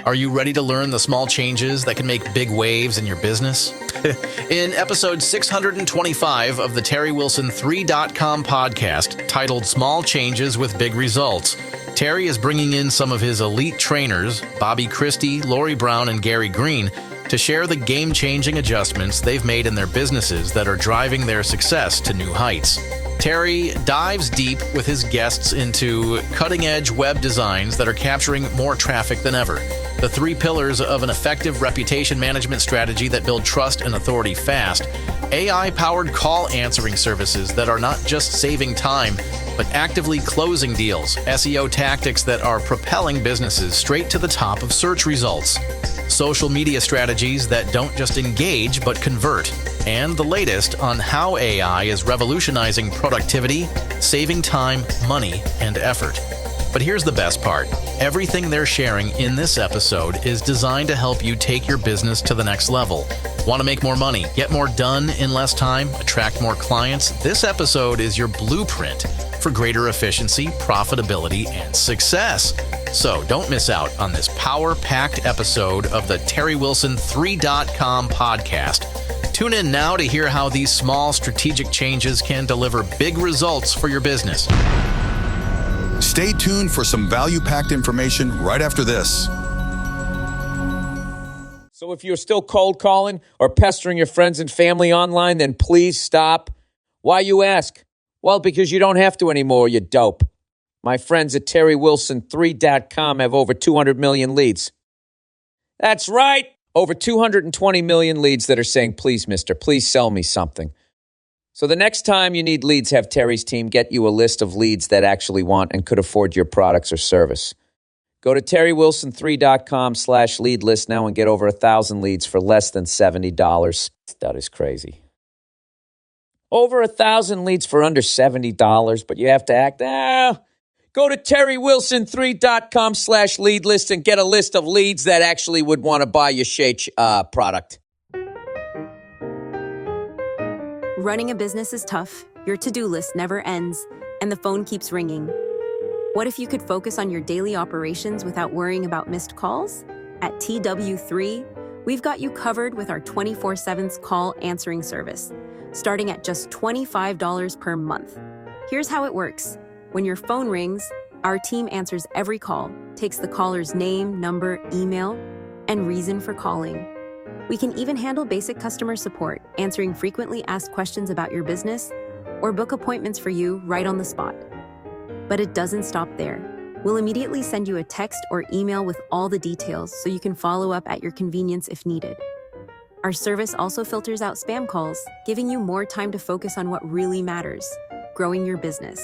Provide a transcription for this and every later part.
Are you ready to learn the small changes that can make big waves in your business? In episode 625 of the TerryWilson3.com podcast, titled Small Changes with Big Results, Terry is bringing in some of his elite trainers, Bobby Christy, Laurie Brown, and Gary Greene, to share the game-changing adjustments they've made in their businesses that are driving their success to new heights. Terry dives deep with his guests into cutting-edge web designs that are capturing more traffic than ever, the 3 pillars of an effective reputation management strategy that build trust and authority fast, AI-powered call answering services that are not just saving time, but actively closing deals, SEO tactics that are propelling businesses straight to the top of search results, social media strategies that don't just engage but convert, and the latest on how AI is revolutionizing productivity, saving time, money, and effort. But here's the best part. Everything they're sharing in this episode is designed to help you take your business to the next level. Want to make more money, get more done in less time, attract more clients? This episode is your blueprint for greater efficiency, profitability, and success. So don't miss out on this power-packed episode of the TerryWilson3.com podcast. Tune in now to hear how these small strategic changes can deliver big results for your business. Stay tuned for some value-packed information right after this. So if you're still cold calling or pestering your friends and family online, then please stop. Why, you ask? Well, because you don't have to anymore, you dope. My friends at TerryWilson3.com have over 200 million leads. That's right. Over 220 million leads that are saying, please, mister, please sell me something. So the next time you need leads, have Terry's team get you a list of leads that actually want and could afford your products or service. Go to TerryWilson3.com/lead list now and get over 1,000 leads for less than $70. That is crazy. Over 1,000 leads for under $70, but you have to act. Go to TerryWilson3.com/lead list and get a list of leads that actually would want to buy your shake product. Running a business is tough, your to-do list never ends, and the phone keeps ringing. What if you could focus on your daily operations without worrying about missed calls? At TW3, we've got you covered with our 24/7 call answering service, starting at just $25 per month. Here's how it works. When your phone rings, our team answers every call, takes the caller's name, number, email, and reason for calling. We can even handle basic customer support, answering frequently asked questions about your business, or book appointments for you right on the spot. But it doesn't stop there. We'll immediately send you a text or email with all the details so you can follow up at your convenience if needed. Our service also filters out spam calls, giving you more time to focus on what really matters, growing your business.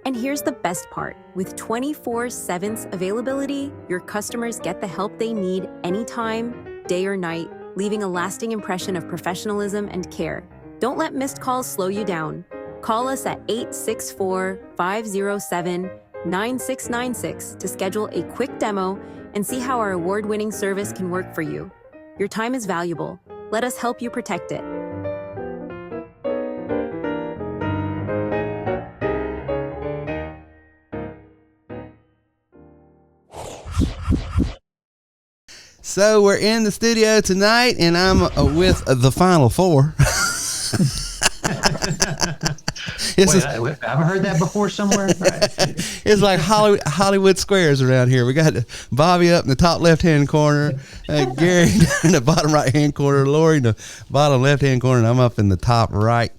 And here's the best part. With 24/7 availability, your customers get the help they need anytime, day or night, leaving a lasting impression of professionalism and care. Don't let missed calls slow you down. Call us at 864-507-9696 to schedule a quick demo and see how our award-winning service can work for you. Your time is valuable. Let us help you protect it. So we're in the studio tonight, and I'm with the Final Four. Wait, I haven't heard that before somewhere. Right. It's like Hollywood Squares around here. We got Bobby up in the top left-hand corner, Gary in the bottom right-hand corner, Laurie in the bottom left-hand corner, and I'm up in the top right.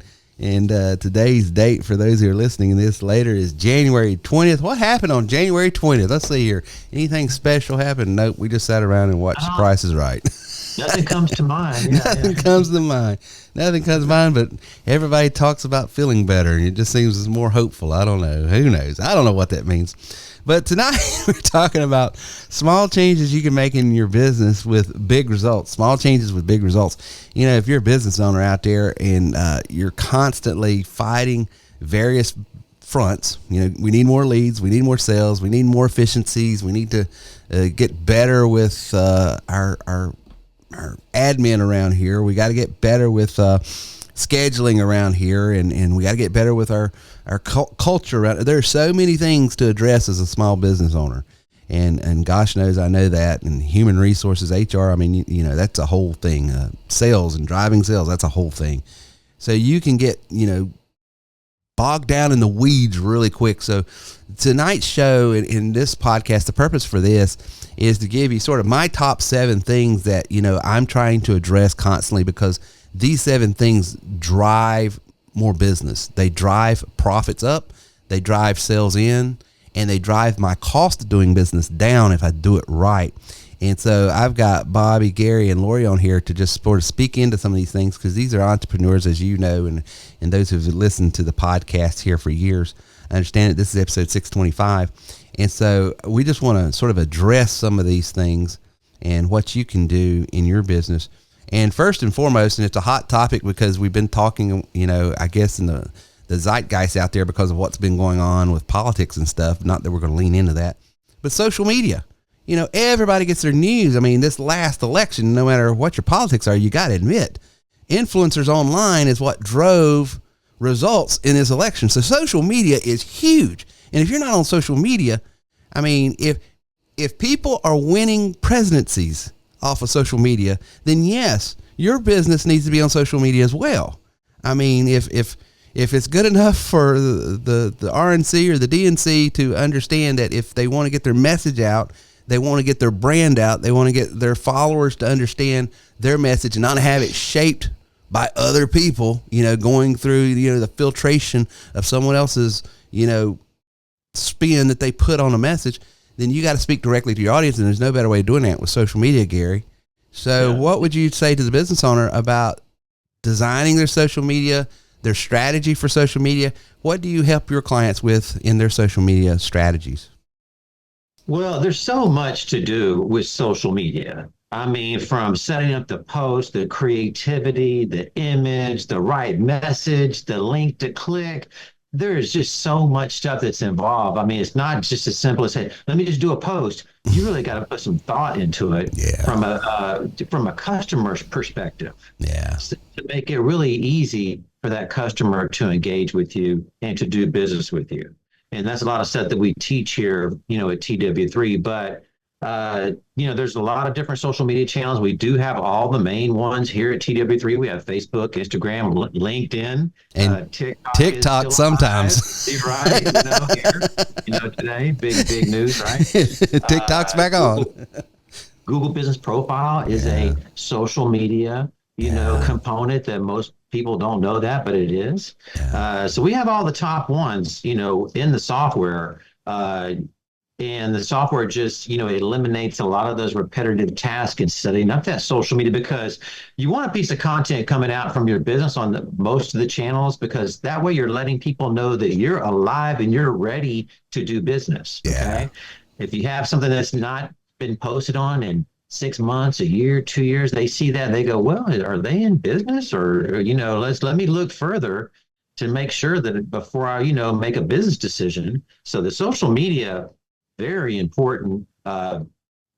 And today's date, for those who are listening to this later, is January 20th. What happened on January 20th? Let's see here. Anything special happened? Nope. We just sat around and watched The Price is Right. Nothing comes to mind. Yeah, Nothing comes to mind. Nothing comes to mind, but everybody talks about feeling better, and it just seems more hopeful. I don't know. Who knows? I don't know what that means. But tonight we're talking about small changes you can make in your business with big results. Small changes with big results. You know, if you're a business owner out there and you're constantly fighting various fronts, you know, we need more leads, we need more sales, we need more efficiencies, we need to get better with our admin around here. We got to get better with scheduling around here, and we got to get better with our culture around. There are so many things to address as a small business owner, And gosh knows I know that. And human resources, HR, I mean, you know, that's a whole thing. Sales and driving sales, that's a whole thing. So you can get, you know, bogged down in the weeds really quick. So tonight's show in this podcast, the purpose for this is to give you sort of my top 7 things that, you know, I'm trying to address constantly, because these 7 things drive more business. They drive profits up, they drive sales in, and they drive my cost of doing business down if I do it right. And so I've got Bobby, Gary, and Laurie on here to just sort of speak into some of these things, because these are entrepreneurs, as you know, and those who've listened to the podcast here for years. I understand that this is episode 625. And so we just want to sort of address some of these things and what you can do in your business. And first and foremost, and it's a hot topic because we've been talking, you know, I guess in the zeitgeist out there because of what's been going on with politics and stuff. Not that we're going to lean into that, but social media. You know, everybody gets their news. I mean, this last election, no matter what your politics are, you got to admit, influencers online is what drove results in this election. So social media is huge. And if you're not on social media, I mean, if people are winning presidencies off of social media, then yes, your business needs to be on social media as well. I mean, if it's good enough for the RNC or the DNC to understand that if they want to get their message out, they want to get their brand out, they want to get their followers to understand their message and not have it shaped by other people, you know, going through, you know, the filtration of someone else's, you know, spin that they put on a message, then you got to speak directly to your audience. And there's no better way of doing that with social media, Gary. So what would you say to the business owner about designing their social media, their strategy for social media? What do you help your clients with in their social media strategies? Well, there's so much to do with social media. I mean, from setting up the post, the creativity, the image, the right message, the link to click. There's just so much stuff that's involved. I mean, it's not just as simple as saying, let me just do a post. You really got to put some thought into it from a customer's perspective. Yeah. So to make it really easy for that customer to engage with you and to do business with you. And that's a lot of stuff that we teach here, you know, at TW3. But, you know, there's a lot of different social media channels. We do have all the main ones here at TW3. We have Facebook, Instagram, LinkedIn, and TikTok sometimes. You're right. You know, here, you know, today, big news, right? TikTok's back on. Google Business Profile is a social media, you know, component that most people don't know that, but it is. So we have all the top ones, you know, in the software. And the software just, you know, eliminates a lot of those repetitive tasks in setting up that social media, because you want a piece of content coming out from your business on most of the channels, because that way you're letting people know that you're alive and you're ready to do business. Okay. If you have something that's not been posted on in 6 months, a year, 2 years, they see that, they go, well, are they in business? Or, you know, let me look further to make sure that before I, you know, make a business decision. So the social media, very important.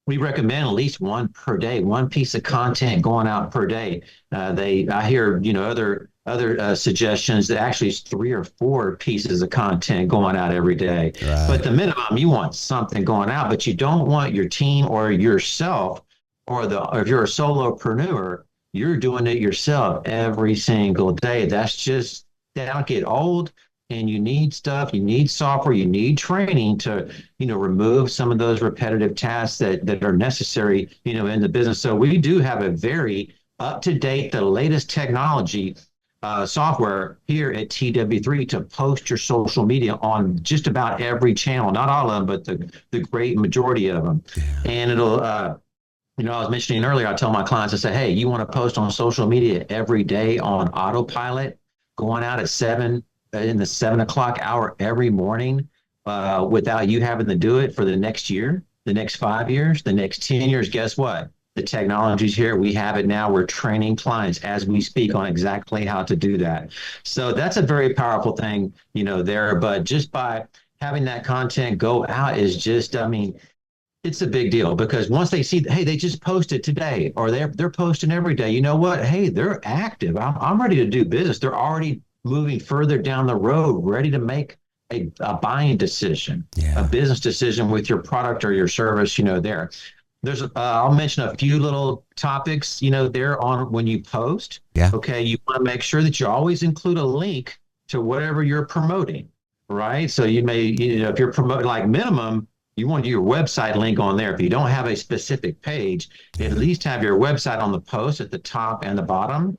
We recommend at least one per day, one piece of content going out per day. I hear, you know, other suggestions that actually it's 3 or 4 pieces of content going out every day. Right. But the minimum, you want something going out, but you don't want your team or yourself or if you're a solopreneur, you're doing it yourself every single day. That'll get old. And you need stuff, you need software, you need training to, you know, remove some of those repetitive tasks that are necessary, you know, in the business. So we do have a very up-to-date, the latest technology software here at TW3 to post your social media on just about every channel, not all of them, but the great majority of them. And it'll, you know, I was mentioning earlier, I tell my clients, I say, hey, you want to post on social media every day on autopilot, going out at in the 7 o'clock hour every morning without you having to do it for the next year, the next 5 years, the next 10 years. Guess what? The technology's here. We have it now. We're training clients as we speak on exactly how to do that. So that's a very powerful thing, you know, there. But just by having that content go out is just, I mean, it's a big deal, because once they see, hey, they just posted today, or they're posting every day, you know what? Hey, they're active. I'm ready to do business. They're already moving further down the road, ready to make a buying decision, Yeah. a business decision with your product or your service, there. I'll mention a few little topics, there on when you post. Yeah. Okay. You want to make sure that you always include a link to whatever you're promoting, right? So you may, if you're promoting like minimum, you want your website link on there. If you don't have a specific page, at least have your website on the post at the top and the bottom.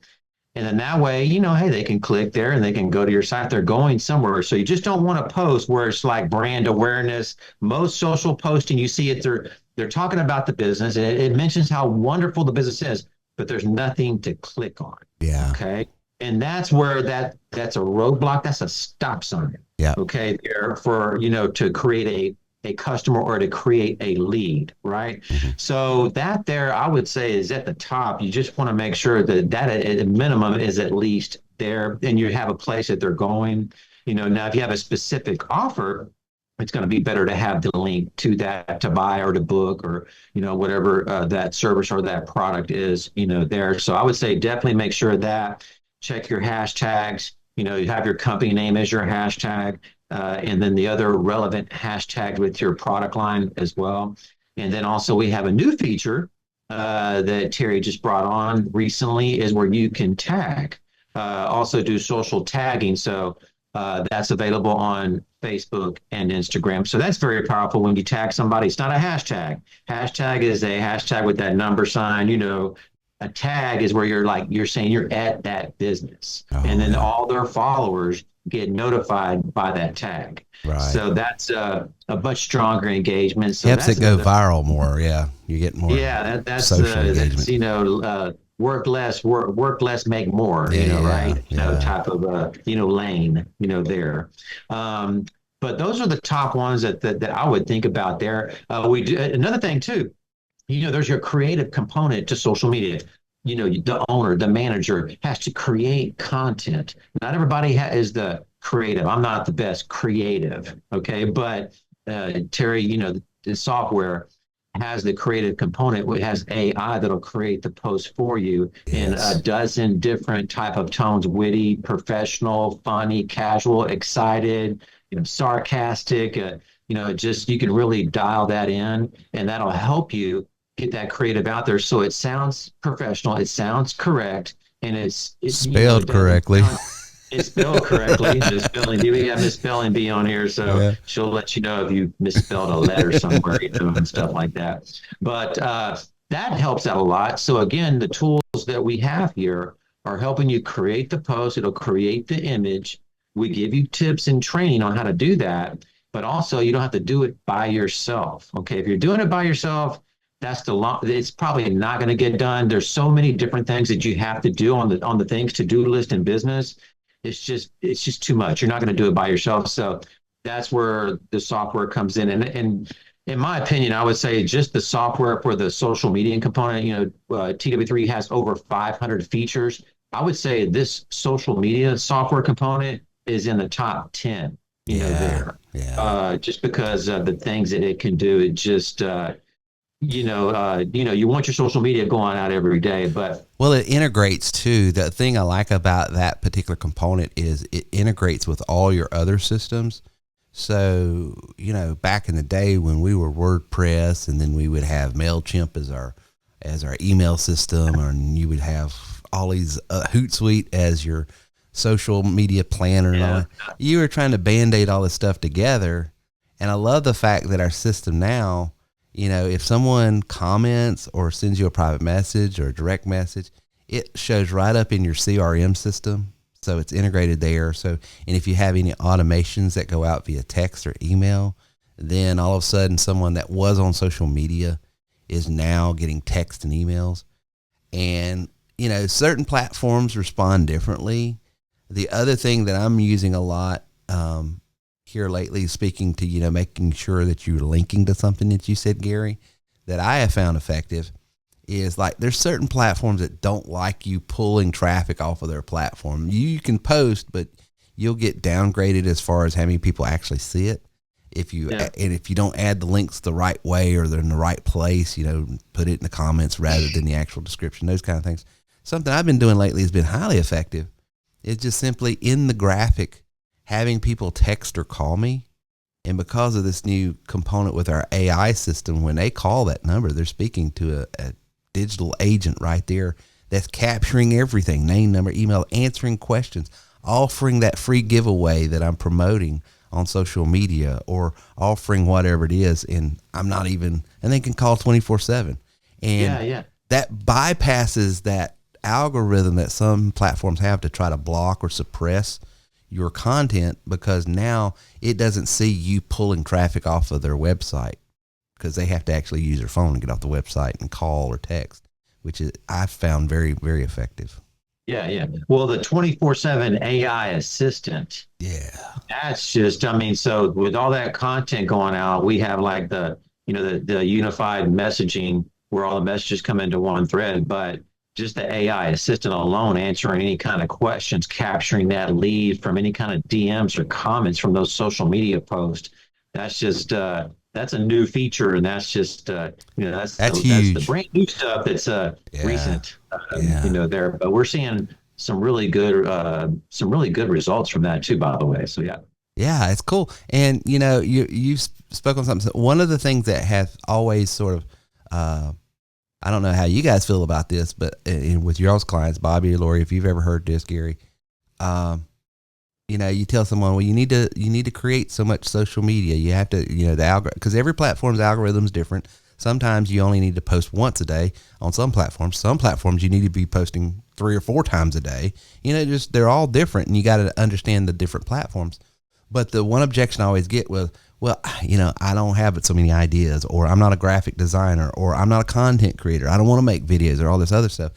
And then that way, hey, they can click there and they can go to your site. They're going somewhere. So you just don't want to post where it's like brand awareness. Most social posting, you see it, they're talking about the business and it mentions how wonderful the business is, but there's nothing to click on. Yeah. Okay. And that's where that's a roadblock. That's a stop sign. Yeah. Okay. There for, to create a customer or to create a lead, right? Mm-hmm. So that there, I would say, is at the top. You just want to make sure that at a minimum is at least there, and you have a place that they're going. Now if you have a specific offer, it's going to be better to have the link to that to buy or to book or whatever that service or that product is there. So I would say definitely make sure that check your hashtags. You have your company name as your hashtag. And then the other relevant hashtag with your product line as well. And then also we have a new feature that Terry just brought on recently is where you can tag, also do social tagging. So that's available on Facebook and Instagram. So that's very powerful when you tag somebody. It's not a hashtag. Hashtag is a hashtag with that number sign, A tag is where you're saying you're at that business. And then all their followers get notified by that tag. Right. So that's a much stronger engagement. So Helps it go viral more. Yeah. You get more. Yeah, that's social engagement. that's work less, make more. Right? Type of lane. There. But those are the top ones that I would think about there. We do another thing too. There's your creative component to social media. The owner, the manager has to create content. Not everybody is the creative. I'm not the best creative. Okay. But Terry, the software has the creative component. It has AI that'll create the post for you in a dozen different type of tones: witty, professional, funny, casual, excited, sarcastic, you can really dial that in and that'll help you get that creative out there so it sounds professional, it sounds correct, and it's spelled correctly. It's spelled correctly. We have Miss Spelling Bee on here, so she'll let you know if you misspelled a letter somewhere, and stuff like that. But that helps out a lot. So again, the tools that we have here are helping you create the post. It'll create the image. We give you tips and training on how to do that, but also you don't have to do it by yourself. Okay, if you're doing it by yourself, it's probably not going to get done. There's so many different things that you have to do on the things to-do list in business. It's just too much. You're not going to do it by yourself. So that's where the software comes in. And in my opinion, I would say just the software for the social media component, TW3 has over 500 features. I would say this social media software component is in the top 10, there. Yeah. Just because of the things that it can do. It just, you want your social media going out every day, but it integrates too. The thing I like about that particular component is it integrates with all your other systems. So, back in the day when we were WordPress and then we would have MailChimp as our email system, and you would have all these Hootsuite as your social media planner. And all, you were trying to band-aid all this stuff together. And I love the fact that our system now, if someone comments or sends you a private message or a direct message, it shows right up in your CRM system. So it's integrated there. So, and if you have any automations that go out via text or email, then all of a sudden someone that was on social media is now getting text and emails. And, certain platforms respond differently. The other thing that I'm using a lot, here lately, speaking to, making sure that you're linking to something that you said, Gary, that I have found effective is there's certain platforms that don't like you pulling traffic off of their platform. You can post, but you'll get downgraded as far as how many people actually see it. If you don't add the links the right way or they're in the right place, put it in the comments rather than the actual description, those kind of things. Something I've been doing lately has been highly effective. It's just simply in the graphic, having people text or call me. And because of this new component with our AI system, when they call that number, they're speaking to a digital agent right there that's capturing everything, name, number, email, answering questions, offering that free giveaway that I'm promoting on social media, or offering whatever it is. And and they can call 24/7. And that bypasses that algorithm that some platforms have to try to block or suppress your content, because now it doesn't see you pulling traffic off of their website, because they have to actually use their phone to get off the website and call or text, which is, I've found very, very effective. Yeah. Well, the 24/7 AI assistant. Yeah. That's just, I mean, so with all that content going out, we have like the unified messaging where all the messages come into one thread, but just the AI assistant alone answering any kind of questions, capturing that lead from any kind of DMs or comments from those social media posts. That's just, that's a new feature. And that's just, that's huge. That's the brand new stuff that's recent, there. But we're seeing some really good results from that too, by the way. So, yeah. Yeah, it's cool. And, you spoke on something. One of the things that has always sort of, I don't know how you guys feel about this, but with your all's clients, Bobby or Laurie, if you've ever heard this, Gary, you tell someone, well, you need to create so much social media. You have to, the algorithm, because every platform's algorithm is different. Sometimes you only need to post once a day on some platforms. Some platforms you need to be posting 3 or 4 times a day. They're all different, and you got to understand the different platforms. But the one objection I always get was, well, I don't have so many ideas, or I'm not a graphic designer, or I'm not a content creator. I don't want to make videos or all this other stuff.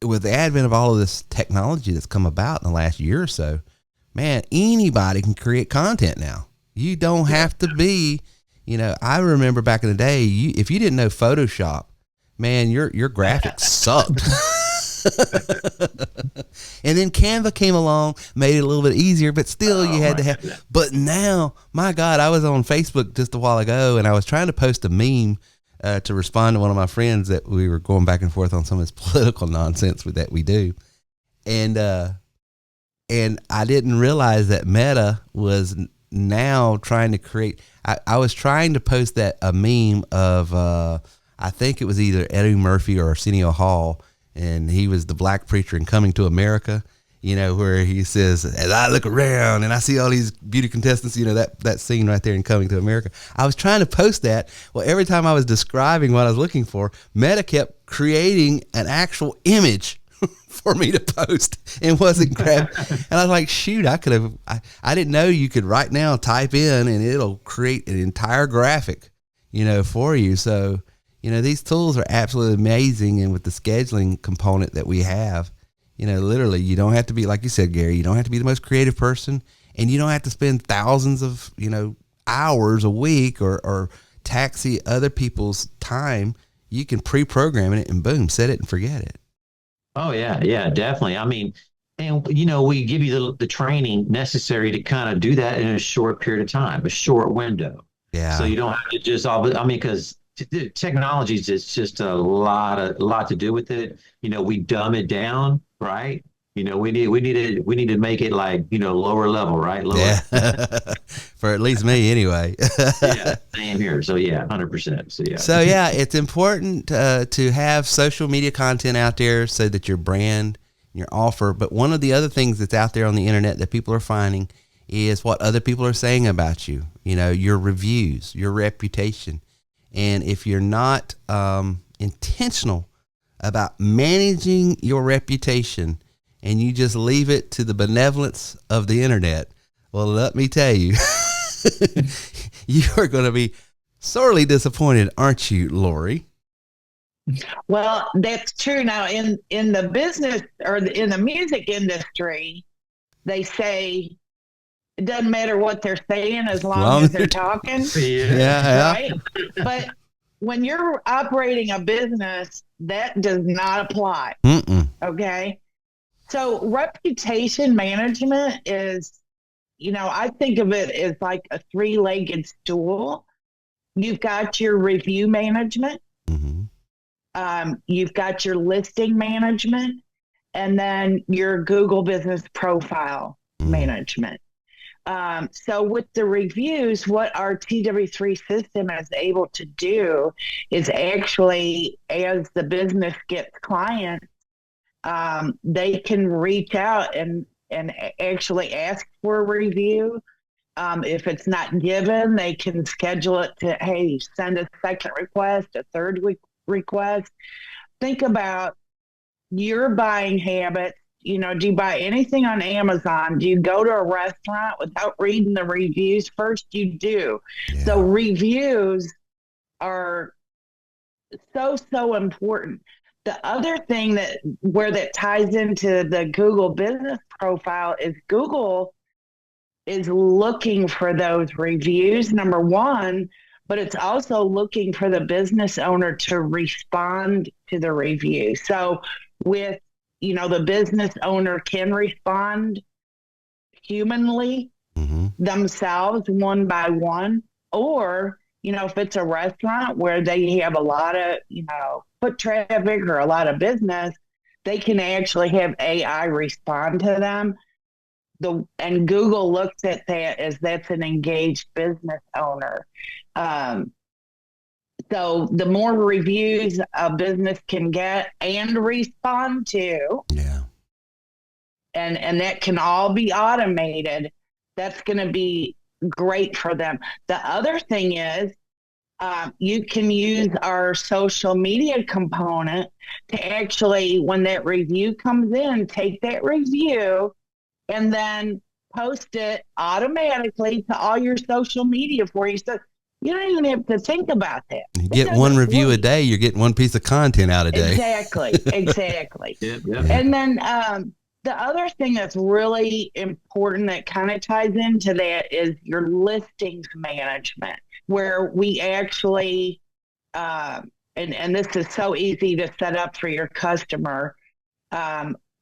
With the advent of all of this technology that's come about in the last year or so, man, anybody can create content now. You don't have to be, I remember back in the day, if you didn't know Photoshop, man, your graphics sucked. And then Canva came along, made it a little bit easier, but still you had to have. But now, my God, I was on Facebook just a while ago, and I was trying to post a meme to respond to one of my friends that we were going back and forth on some of this political nonsense that we do. And I didn't realize that Meta was now trying to create, I was trying to post a meme of, I think it was either Eddie Murphy or Arsenio Hall, and he was the black preacher in Coming to America, where he says, as I look around and I see all these beauty contestants, that scene right there in Coming to America. I was trying to post that. Well, every time I was describing what I was looking for, Meta kept creating an actual image for me to post and wasn't grabbing. And I was like, shoot, I didn't know you could right now type in and it'll create an entire graphic, for you. So, these tools are absolutely amazing. And with the scheduling component that we have, literally you don't have to be, like you said, Gary, you don't have to be the most creative person, and you don't have to spend thousands of, hours a week or taxi other people's time. You can pre-program it and boom, set it and forget it. Oh yeah, definitely. I mean, and we give you the training necessary to kind of do that in a short period of time, a short window. Yeah. So you don't have to just because technology is just a lot to do with it. We dumb it down, right? We need to make it like, lower level, right? Lower. Yeah. For at least me anyway. Yeah, same here. So yeah, 100%. So yeah. So yeah, it's important to have social media content out there so that your brand, your offer. But one of the other things that's out there on the internet that people are finding is what other people are saying about you. Your reviews, your reputation. And if you're not intentional about managing your reputation, and you just leave it to the benevolence of the internet, well, let me tell you, you are going to be sorely disappointed, aren't you, Laurie? Well, that's true. Now, in the business or in the music industry, they say it doesn't matter what they're saying as long as they're talking. Yeah. Right? But when you're operating a business, that does not apply. Okay? So reputation management is, I think of it as like a 3-legged stool. You've got your review management. You've got your listing management, and then your Google business profile management. So with the reviews, what our TW3 system is able to do is actually, as the business gets clients, they can reach out and actually ask for a review. If it's not given, they can schedule it to, hey, send a second request, a third request. Think about your buying habits. You know, do you buy anything on Amazon? Do you go to a restaurant without reading the reviews first? You do. Yeah. So reviews are so important. The other thing that ties into the Google business profile is Google is looking for those reviews, number one, but it's also looking for the business owner to respond to the review. So with, the business owner can respond humanly themselves one by one, or, if it's a restaurant where they have a lot of, foot traffic or a lot of business, they can actually have AI respond to them. And Google looks at that as that's an engaged business owner. So the more reviews a business can get and respond to, and that can all be automated, that's going to be great for them. The other thing is, you can use our social media component to actually, when that review comes in, take that review and then post it automatically to all your social media for you. So you don't even have to think about that. You get one review a day, you're getting one piece of content out a day. Exactly. Yep. And then the other thing that's really important that kind of ties into that is your listings management, where we actually, and this is so easy to set up for your customer,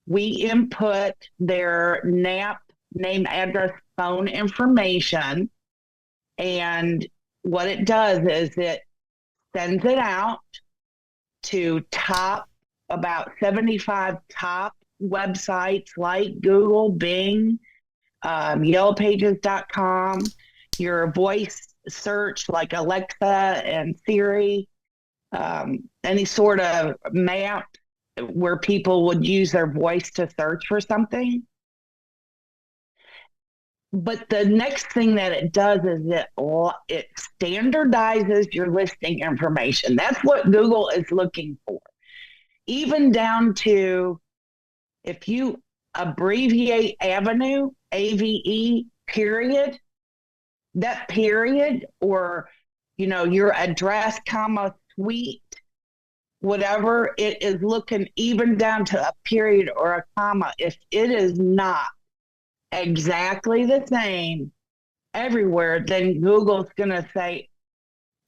we input their NAP, name, address, phone information, and what it does is it sends it out to about 75 top websites like Google, Bing, yellowpages.com, your voice search like Alexa and Siri, any sort of map where people would use their voice to search for something. But the next thing that it does is it standardizes your listing information. That's what Google is looking for. Even down to if you abbreviate avenue, AVE, period, that period, or, your address, comma, suite, whatever, it is looking even down to a period or a comma. If it is not exactly the same everywhere, then Google's going to say,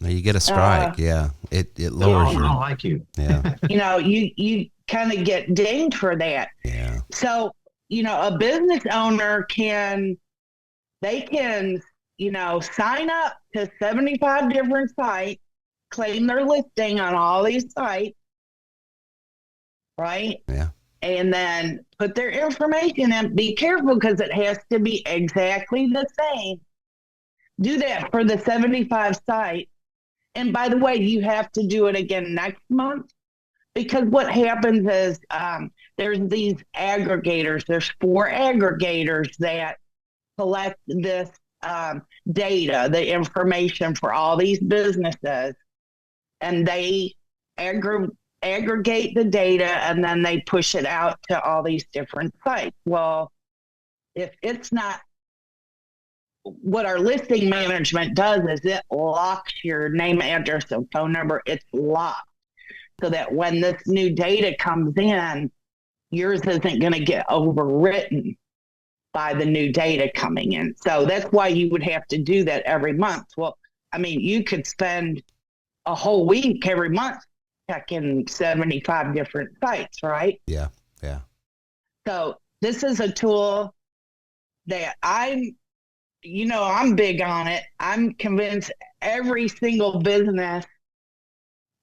you get a strike. It lowers I don't like you. You kind of get dinged for that. Yeah. So, a business owner can sign up to 75 different sites, claim their listing on all these sites, right? Yeah. And then put their information in. Be careful because it has to be exactly the same. Do that for the 75 sites. And by the way, you have to do it again next month, because what happens is there's these aggregators. There's 4 aggregators that collect this data, the information for all these businesses, and they aggregate the data and then they push it out to all these different sites. Well, if it's not, what our listing management does is it locks your name, address, and phone number. It's locked so that when this new data comes in, yours isn't going to get overwritten by the new data coming in. So that's why you would have to do that every month. Well, I mean, you could spend a whole week every month checking 75 different sites, right? Yeah. So this is a tool that I'm big on it. I'm convinced every single business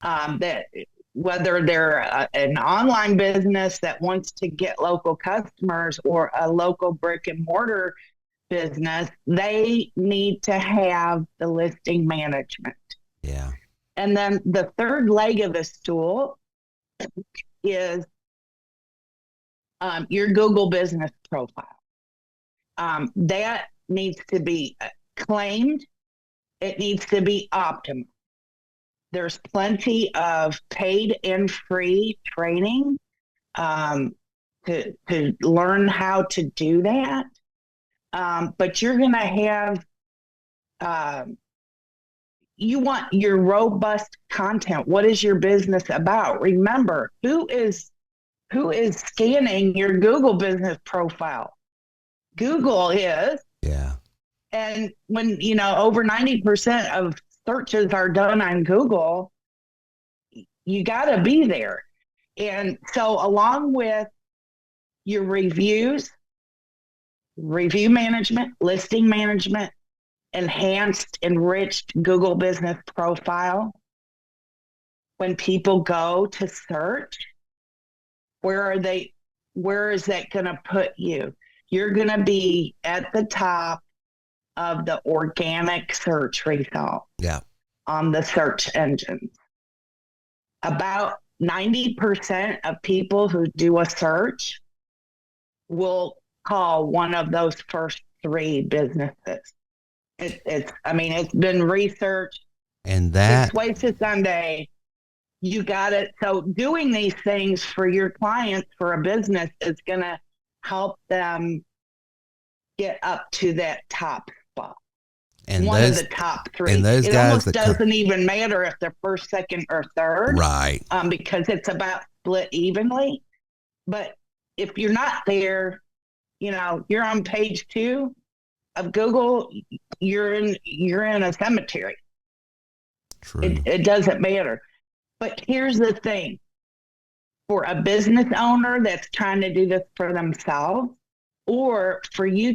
that, whether they're an online business that wants to get local customers or a local brick and mortar business, they need to have the listing management. Yeah. And then the third leg of the stool is your Google business profile. That needs to be claimed. It needs to be optimal. There's plenty of paid and free training to learn how to do that. But you're going to have, you want your robust content. What is your business about? Remember, who is scanning your Google business profile? Google is. Yeah. And when, over 90% of searches are done on Google, you got to be there. And so along with your reviews, review management, listing management, enhanced, enriched Google business profile, when people go to search, where is that going to put you? You're going to be at the top of the organic search result. Yeah. On the search engines. About 90% of people who do a search will call one of those first three businesses. It's been researched. And that Six ways to Sunday. You got it. So doing these things for your clients for a business is going to help them get up to that top spot. and One those of the top three. and those it guys almost that doesn't even matter if they're first, second, or third. right. Because it's about split evenly. But if you're not there, you're on page 2 of Google, you're in a cemetery. True. It doesn't matter. But here's the thing. For a business owner that's trying to do this for themselves, or for you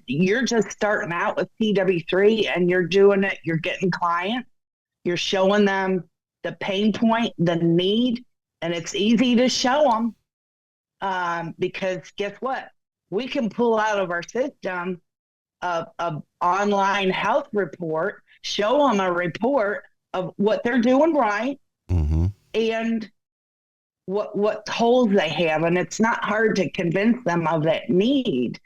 you're just starting out with TW3 and you're doing it, you're getting clients, you're showing them the pain point, the need, and it's easy to show them because guess what? We can pull out of our system a online health report, show them a report of what they're doing right, Mm-hmm. and what holes they have. And it's not hard to convince them of that need.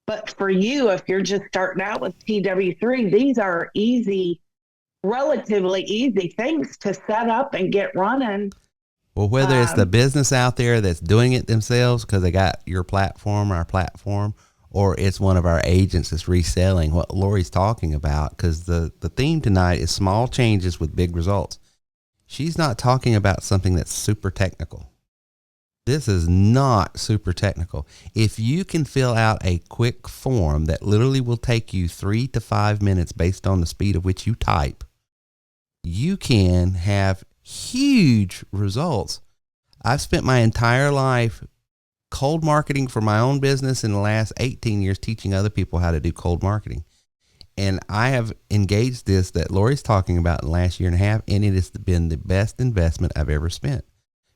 But for you, if you're just starting out with TW3, these are relatively easy things to set up and get running. Well, whether it's the business out there that's doing it themselves because they got your platform, our platform, or it's one of our agents that's reselling what Laurie's talking about, because the theme tonight is small changes with big results. She's not talking about something that's super technical. This is not super technical. If you can fill out a quick form that literally will take you 3 to 5 minutes based on the speed of which you type, you can have huge results. I've spent my entire life cold marketing for my own business in the last 18 years, teaching other people how to do cold marketing. And I have engaged this that Laurie's talking about in the last year and a half, and it has been the best investment I've ever spent.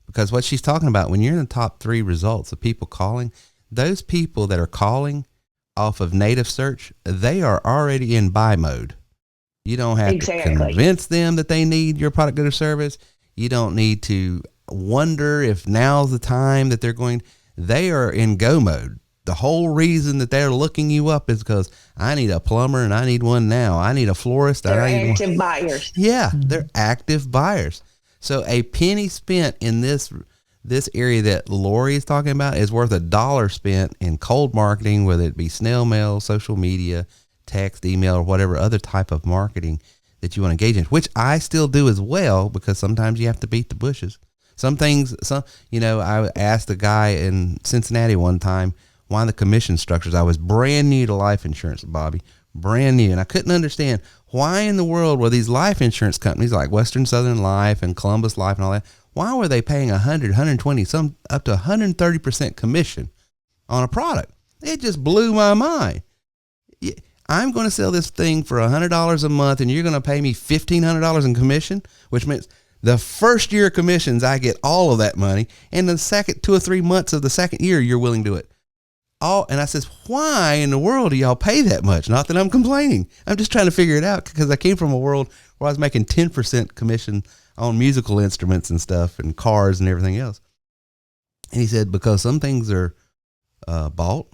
Because what she's talking about, when you're in the top 3 results of people calling, those people that are calling off of native search, they are already in buy mode. You don't have to convince them that they need your product, good, or service. You don't need to wonder if now's the time that they are in go mode. The whole reason that they're looking you up is because I need a plumber and I need one now. I need a florist. They're active buyers. Yeah, they're active buyers. So a penny spent in this area that Laurie is talking about is worth $1 spent in cold marketing, whether it be snail mail, social media, text, email, or whatever other type of marketing that you want to engage in, which I still do as well, because sometimes you have to beat the bushes. I asked a guy in Cincinnati one time, one of the commission structures. I was brand new to life insurance, Bobby, brand new. And I couldn't understand why in the world were these life insurance companies like Western Southern Life and Columbus Life and all that, why were they paying 100, 120, some up to 130% commission on a product? It just blew my mind. I'm going to sell this thing for $100 a month and you're going to pay me $1,500 in commission, which means the first year of commissions, I get all of that money. And the second 2 or 3 months of the second year, you're willing to do it. And I says, why in the world do y'all pay that much? Not that I'm complaining. I'm just trying to figure it out, because I came from a world where I was making 10% commission on musical instruments and stuff and cars and everything else. And he said, because some things are bought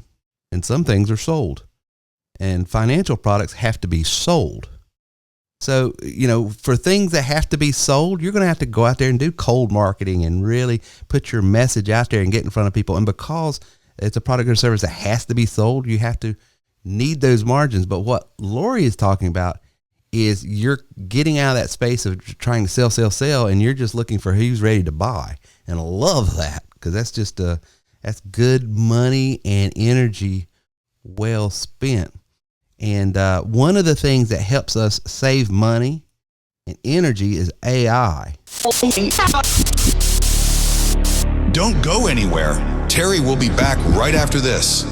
and some things are sold, and financial products have to be sold. So, for things that have to be sold, you're going to have to go out there and do cold marketing and really put your message out there and get in front of people. And because it's a product or service that has to be sold, you have to need those margins. But what Laurie is talking about is you're getting out of that space of trying to sell, and you're just looking for who's ready to buy. And I love that, because that's just that's good money and energy well spent. And one of the things that helps us save money and energy is AI. Don't go anywhere. Terry will be back right after this.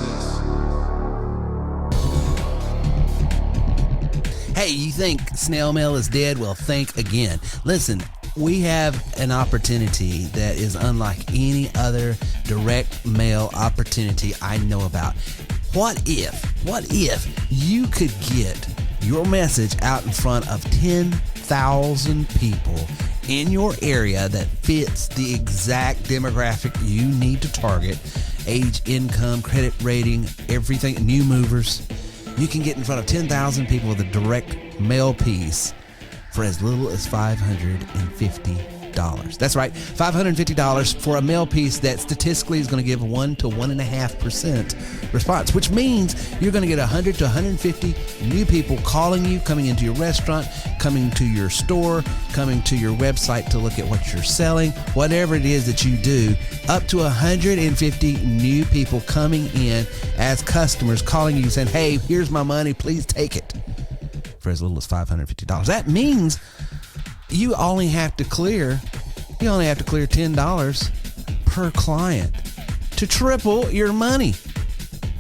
Hey, you think snail mail is dead? Well, think again. Listen, we have an opportunity that is unlike any other direct mail opportunity I know about. What if you could get your message out in front of 10,000 people in your area that fits the exact demographic you need to target? Age, income, credit rating, everything, new movers. You can get in front of 10,000 people with a direct mail piece for as little as $550. That's right, $550 for a mail piece that statistically is going to give 1 to 1.5% response, which means you're going to get 100 to 150 new people calling you, coming into your restaurant, coming to your store, coming to your website to look at what you're selling, whatever it is that you do. Up to 150 new people coming in as customers, calling you saying, hey, here's my money, please take it, for as little as $550. That means you only have to clear $10 per client to triple your money.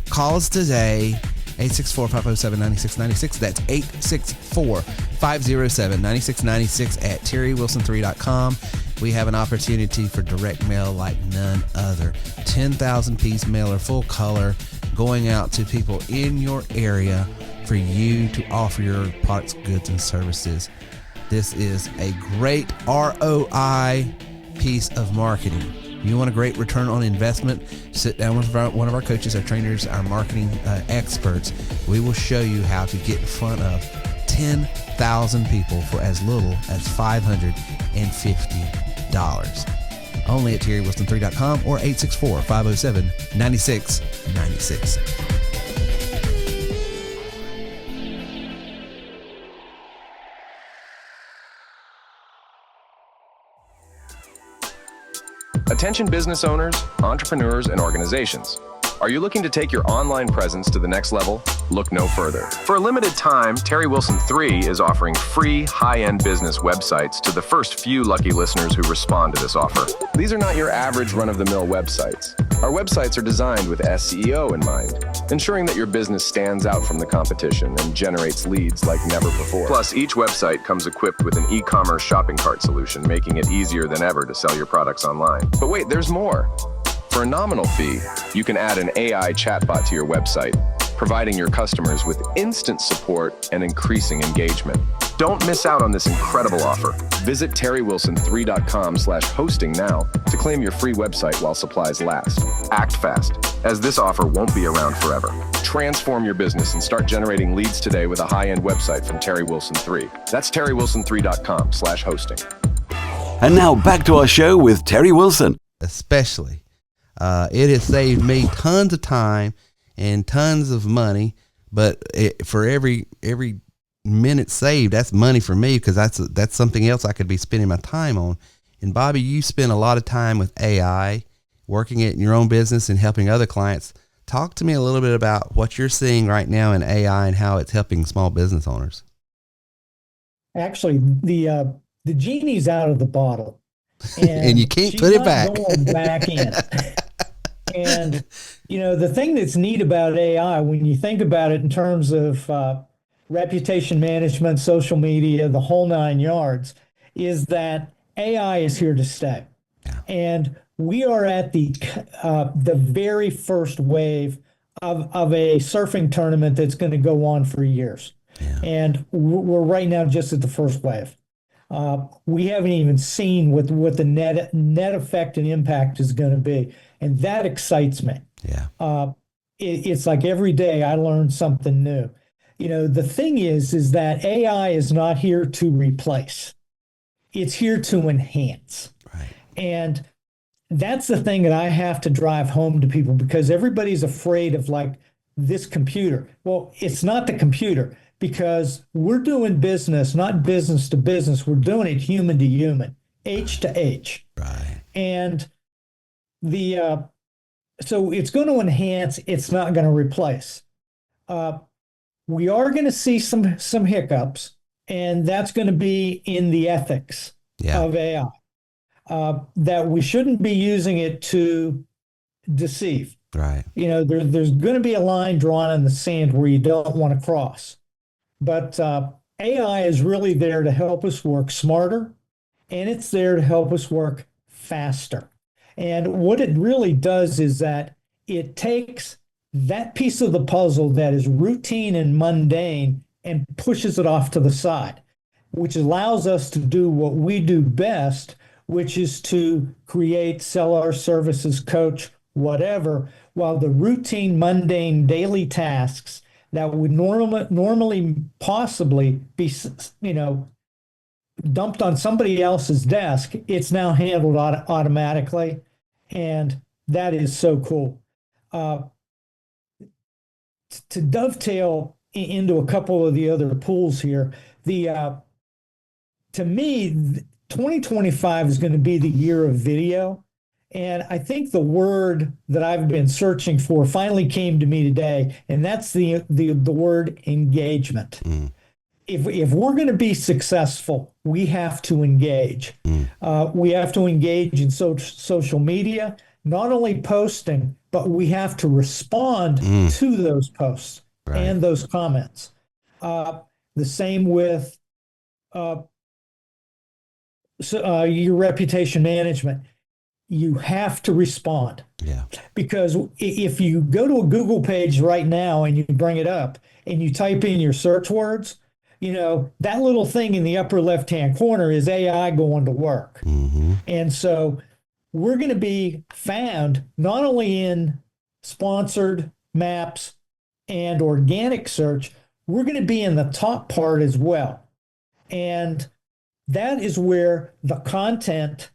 Call us today, 864-507-9696. That's 864-507-9696 at terrywilson3.com. We have an opportunity for direct mail like none other. 10,000 piece mailer, full color, going out to people in your area for you to offer your products, goods, and services. This is a great ROI piece of marketing. You want a great return on investment? Sit down with one of our coaches, our trainers, our marketing experts. We will show you how to get in front of 10,000 people for as little as $550. Only at terrywilson3.com or 864-507-9696. Attention business owners, entrepreneurs, and organizations. Are you looking to take your online presence to the next level? Look no further. For a limited time, Terry Wilson 3 is offering free high-end business websites to the first few lucky listeners who respond to this offer. These are not your average run-of-the-mill websites. Our websites are designed with SEO in mind, ensuring that your business stands out from the competition and generates leads like never before. Plus, each website comes equipped with an e-commerce shopping cart solution, making it easier than ever to sell your products online. But wait, there's more. For a nominal fee, you can add an AI chatbot to your website, providing your customers with instant support and increasing engagement. Don't miss out on this incredible offer. Visit terrywilson3.com/hosting now to claim your free website while supplies last. Act fast, as this offer won't be around forever. Transform your business and start generating leads today with a high-end website from Terry Wilson 3. That's terrywilson3.com/hosting. And now back to our show with Terry Wilson. Especially. It has saved me tons of time and tons of money, but for every minute saved, that's money for me, because that's something else I could be spending my time on. And Bobby, you spend a lot of time with AI, working it in your own business and helping other clients. Talk to me a little bit about what you're seeing right now in AI and how it's helping small business owners. Actually, the genie's out of the bottle, and you can't put it back. Going back in. And, the thing that's neat about AI, when you think about it in terms of reputation management, social media, the whole 9 yards, is that AI is here to stay. Yeah. And we are at the very first wave of a surfing tournament that's going to go on for years. Yeah. And we're right now just at the first wave. We haven't even seen what the net effect and impact is going to be. And that excites me. Yeah. It's like every day I learn something new. The thing is that AI is not here to replace. It's here to enhance. Right. And that's the thing that I have to drive home to people, because everybody's afraid of like this computer. Well, it's not the computer, because we're doing business, not business to business. We're doing it human to human, H to H. Right. And so it's going to enhance, it's not going to replace. We are going to see some hiccups, and that's going to be in the ethics of AI. That we shouldn't be using it to deceive. Right. There's going to be a line drawn in the sand where you don't want to cross. But AI is really there to help us work smarter, and it's there to help us work faster. And what it really does is that it takes that piece of the puzzle that is routine and mundane and pushes it off to the side, which allows us to do what we do best, which is to create, sell our services, coach, whatever, while the routine, mundane, daily tasks that would normally possibly be, dumped on somebody else's desk, it's now handled automatically. And that is so cool. To dovetail into a couple of the other pools here, to me, 2025 is going to be the year of video. And I think the word that I've been searching for finally came to me today, and that's the word engagement. If we're going to be successful, we have to engage. We have to engage in social media, not only posting, but we have to respond to those posts and those comments. The same with your reputation management. You have to respond. Yeah. Because if you go to a Google page right now and you bring it up and you type in your search words, that little thing in the upper left-hand corner is AI going to work. Mm-hmm. And so we're going to be found not only in sponsored maps and organic search, we're going to be in the top part as well. And that is where the content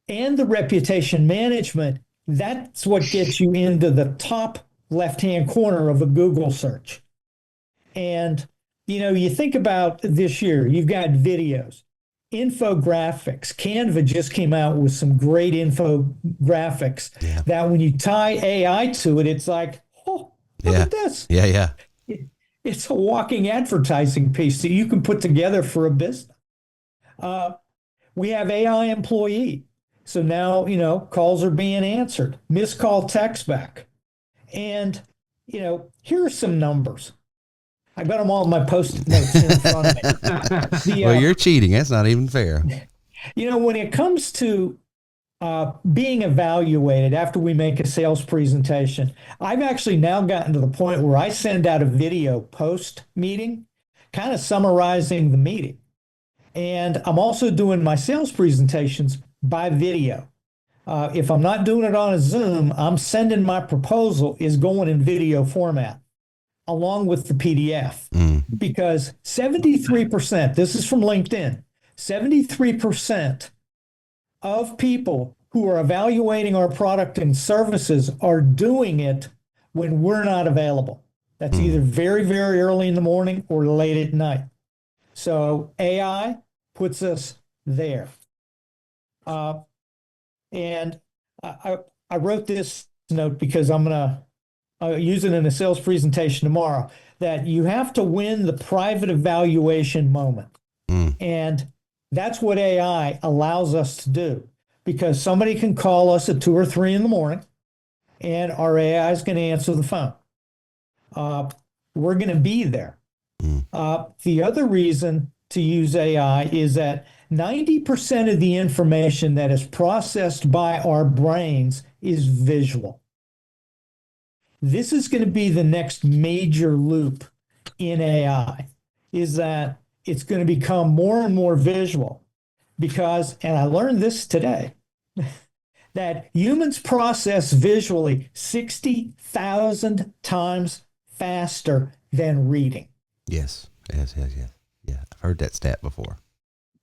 and the reputation management, that's what gets you into the top left-hand corner of a Google search. And, you think about this year, you've got videos, infographics. Canva just came out with some great infographics that when you tie AI to it, it's like, oh, look at this. Yeah. It's a walking advertising piece that you can put together for a business. We have AI employee. So now, calls are being answered, missed call text back. And, here are some numbers. I got them all in my post-it notes here in front of me. Well, you're cheating. That's not even fair. When it comes to being evaluated after we make a sales presentation, I've actually now gotten to the point where I send out a video post-meeting, kind of summarizing the meeting. And I'm also doing my sales presentations by video. If I'm not doing it on a Zoom, I'm sending my proposal is going in video format along with the PDF. Because 73%, this is from LinkedIn, 73% of people who are evaluating our product and services are doing it when we're not available. That's either very, very early in the morning or late at night. So AI puts us there. And I wrote this note because I'm going to use it in a sales presentation tomorrow, that you have to win the private evaluation moment. And that's what AI allows us to do, because somebody can call us at 2 or 3 in the morning and our AI is going to answer the phone. We're going to be there. The other reason to use AI is that 90% of the information that is processed by our brains is visual. this is going to be the next major loop in AI, is that it's going to become more and more visual because, and I learned this today, that humans process visually 60,000 times faster than reading. Yes. Yeah, I've heard that stat before.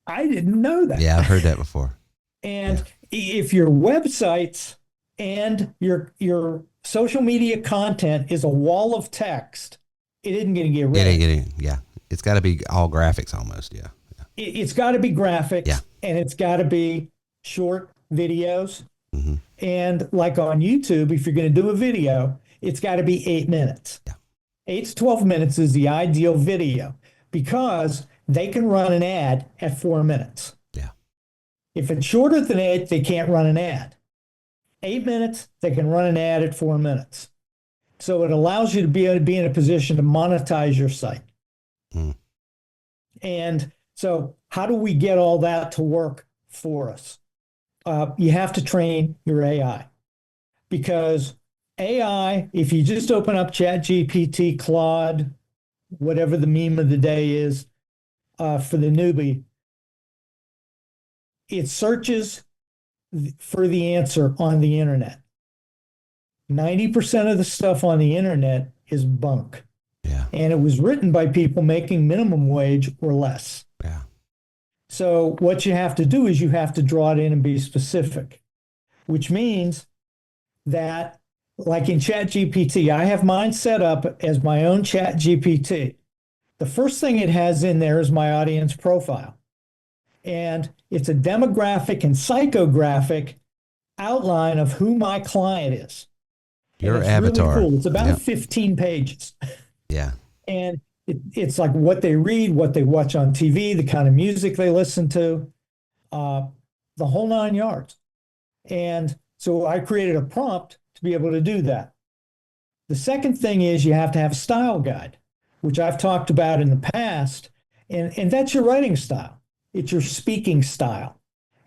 I didn't know that. Yeah, I've heard that before. And if your websites and your social media content is a wall of text, it isn't going to get read. It's got to be all graphics almost. Yeah. It's got to be graphics. Yeah. And it's got to be short videos. Mm-hmm. And like on YouTube, if you're going to do a video, it's got to be 8 minutes. Yeah. 8 to 12 minutes is the ideal video because they can run an ad at 4 minutes. Yeah. If it's shorter than 8, they can't run an ad. 8 minutes, they can run an ad at 4 minutes. So it allows you to be in a position to monetize your site. Mm. And so how do we get all that to work for us? You have to train your AI, because AI, if you just open up ChatGPT, Claude, whatever the meme of the day is for the newbie, it searches for the answer on the internet. 90% of the stuff on the internet is bunk. Yeah. And it was written by people making minimum wage or less. Yeah. So what you have to do is you have to draw it in and be specific, which means that, like in ChatGPT, I have mine set up as my own ChatGPT. The first thing it has in there is my audience profile. And it's a demographic and psychographic outline of who my client is. Your avatar. Really cool. It's about 15 pages. Yeah. And it's like what they read, what they watch on TV, the kind of music they listen to, the whole 9 yards. And so I created a prompt to be able to do that. The second thing is you have to have a style guide, which I've talked about in the past. And that's your writing style. It's your speaking style.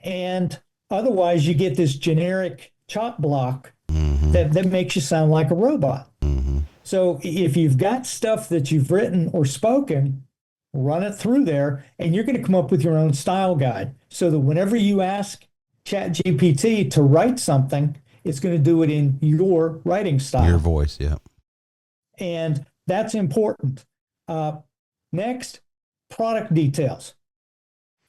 And otherwise you get this generic chop block that makes you sound like a robot. Mm-hmm. So if you've got stuff that you've written or spoken, run it through there, and you're going to come up with your own style guide so that whenever you ask ChatGPT to write something, it's going to do it in your writing style. Your voice, yeah. And that's important. Next, product details.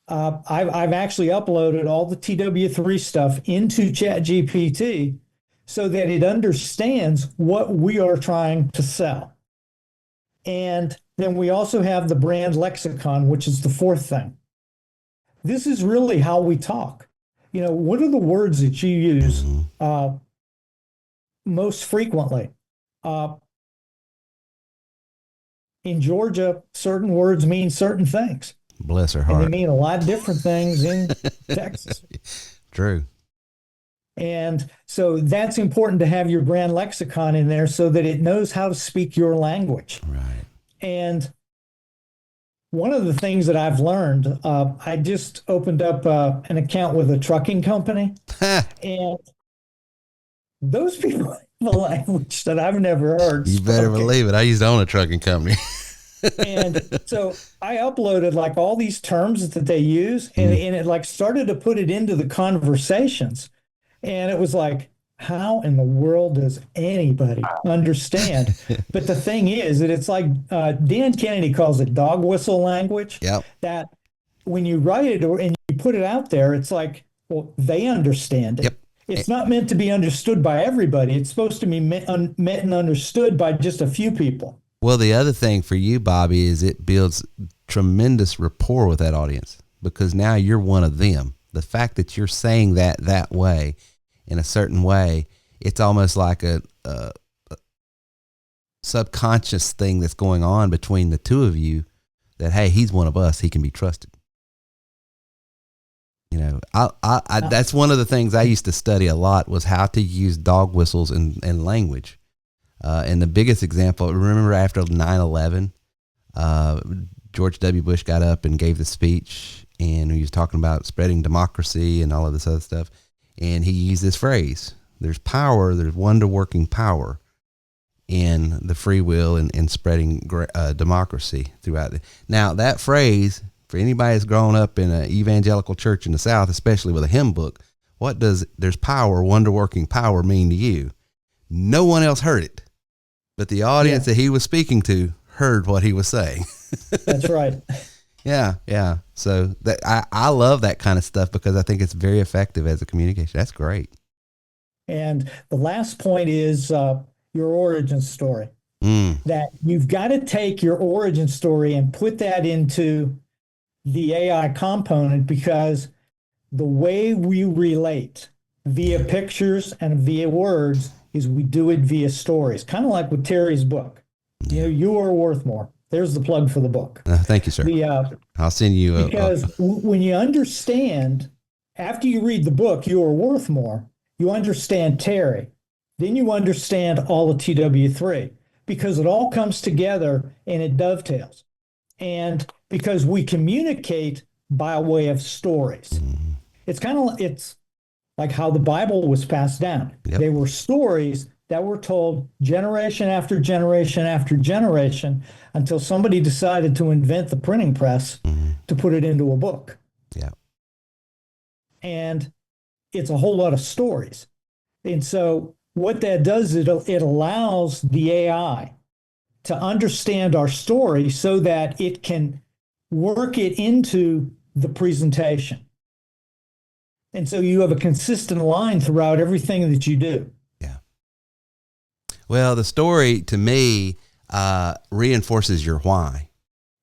I've actually uploaded all the TW3 stuff into ChatGPT so that it understands what we are trying to sell. And then we also have the brand lexicon, which is the fourth thing. This is really how we talk. You know, what are the words that you use most frequently? In Georgia, certain words mean certain things. Bless her heart. And they mean a lot of different things in Texas. True. And so that's important to have your brand lexicon in there so that it knows how to speak your language. Right. And one of the things that I've learned, I just opened up an account with a trucking company. And those people have a language that I've never heard. You better believe it. I used to own a trucking company. And so I uploaded like all these terms that they use, and it like started to put it into the conversations. And it was like, how in the world does anybody understand? But the thing is that it's like Dan Kennedy calls it dog whistle language. Yep. That when you write it and you put it out there, it's like, well, they understand it. Yep. It's not meant to be understood by everybody. It's supposed to be met and understood by just a few people. Well, the other thing for you, Bobby, is it builds tremendous rapport with that audience because now you're one of them. The fact that you're saying that way, in a certain way, it's almost like a subconscious thing that's going on between the two of you that, hey, he's one of us. He can be trusted. You know, I that's one of the things I used to study a lot was how to use dog whistles and language. And the biggest example, remember after 9/11, George W. Bush got up and gave the speech, and he was talking about spreading democracy and all of this other stuff. And he used this phrase, there's power, there's wonder-working power. in the free will and spreading democracy throughout now that phrase, for anybody that's grown up in an evangelical church in the South, especially with a hymn book, what does "there's power, wonder working power" mean to you? No one else heard it, but the audience that he was speaking to heard what he was saying. That's right. Yeah. So that I love that kind of stuff because I think it's very effective as a communication. That's great. And the last point is your origin story. That you've got to take your origin story and put that into the AI component, because the way we relate via pictures and via words is we do it via stories, kind of like with Terry's book. You know, You Are Worth More. There's the plug for the book. Thank you, sir. I'll send you because when you understand, after you read the book, You Are Worth More, you understand Terry. Then you understand all of TW3, because it all comes together and it dovetails. And because we communicate by way of stories. It's like how the Bible was passed down. Yep. They were stories that were told generation after generation after generation until somebody decided to invent the printing press to put it into a book. Yeah. And it's a whole lot of stories. And so what that does is it allows the AI to understand our story so that it can work it into the presentation. And so you have a consistent line throughout everything that you do. Yeah. Well, the story to me reinforces your why.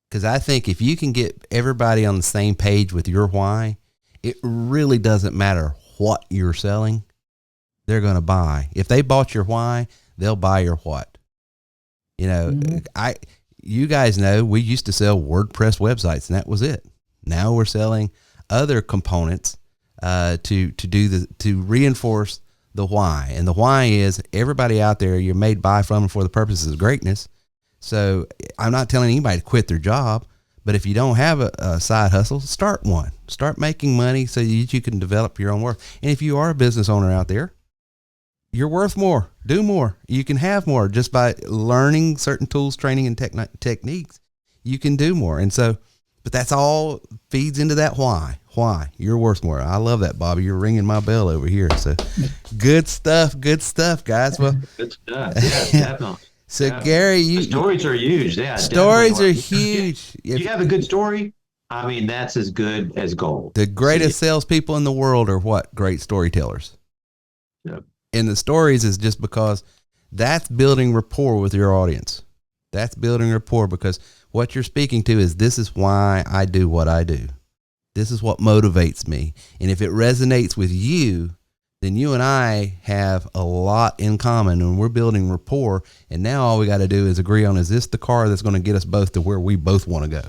Because I think if you can get everybody on the same page with your why, it really doesn't matter what you're selling. They're going to buy. If they bought your why, they'll buy your what. You know, you guys know we used to sell WordPress websites and that was it. Now we're selling other components to reinforce the why. And the why is everybody out there, you're made by, from, and for the purposes of greatness. So I'm not telling anybody to quit their job, but if you don't have a side hustle, start one. Start making money so that you can develop your own worth. And if you are a business owner out there, you're worth more. Do more. You can have more just by learning certain tools, training, and techniques. You can do more. And so, but that's all feeds into that why. Why? You're worth more. I love that, Bobby. You're ringing my bell over here. So good stuff, guys. Well, good stuff. Yeah, definitely. So Gary, the stories are huge. Yeah, stories are huge. If you have a good story, I mean, that's as good as gold. The greatest salespeople in the world are what? Great storytellers. Yep. And the stories is just because that's building rapport with your audience. That's building rapport because what you're speaking to is, this is why I do what I do. This is what motivates me. And if it resonates with you, then you and I have a lot in common and we're building rapport. And now all we got to do is agree on, is this the car that's going to get us both to where we both want to go?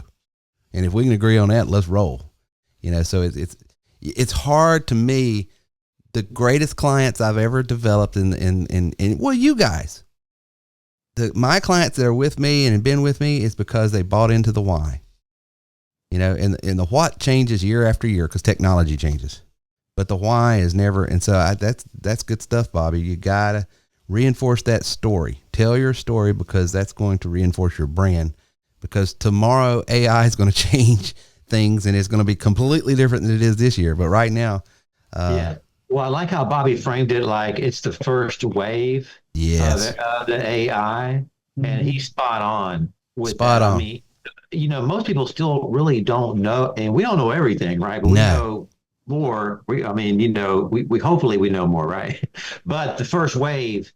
And if we can agree on that, let's roll. You know, so it's hard to me. The greatest clients I've ever developed well, you guys, my clients that are with me and have been with me is because they bought into the why, you know, and the what changes year after year because technology changes, but the why is never. And so that's good stuff, Bobby. You got to reinforce that story, tell your story, because that's going to reinforce your brand, because tomorrow AI is going to change things and it's going to be completely different than it is this year. But right now, yeah. Well, I like how Bobby framed it, like it's the first wave of the AI, and he's spot on with that. I mean, you know, most people still really don't know, and we don't know everything, right? But we know more. We hopefully we know more, right? But the first wave,